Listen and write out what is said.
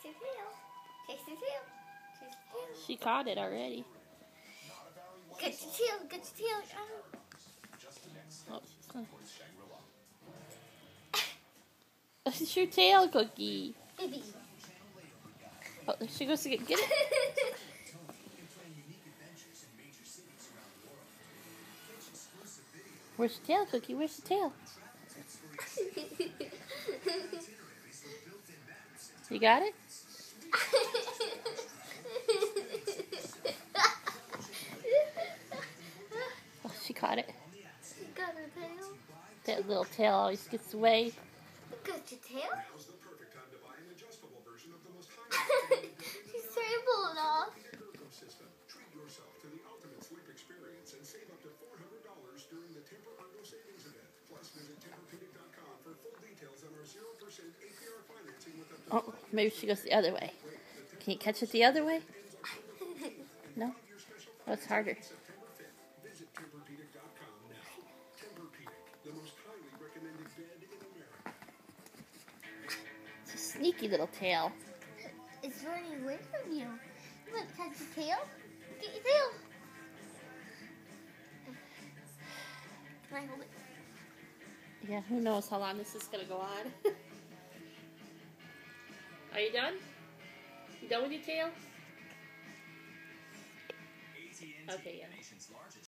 the tail. Taste the tail. Taste the tail. She caught it already. Get your tail. Get your tail. Oh, she's not. It's your tail, Cookie. Baby. Oh, there she goes to get it. Where's your tail, Cookie? Where's the tail? You got it? Oh, she caught it. She got her tail. That little tail always gets away. Got your tail? She's trying to pull it off. Treat yourself to the ultimate sleep experience and save up to $400 during the Tempur Ergo Savings Event. Plus, visit TempurPedic.com for full details on our 0% APR financing with up to Oh, maybe she goes the other way. Can you catch it the other way? No? Oh, it's harder. September 5th. Visit TempurPedic.com now. Tempur-Pedic, the most highly recommended bed in America. It's a sneaky little tail. It's running away from you. You want to catch your tail? Get your tail. Can I hold it? Yeah, who knows how long this is going to go on. Are you done? You done with your tail? Okay, yeah.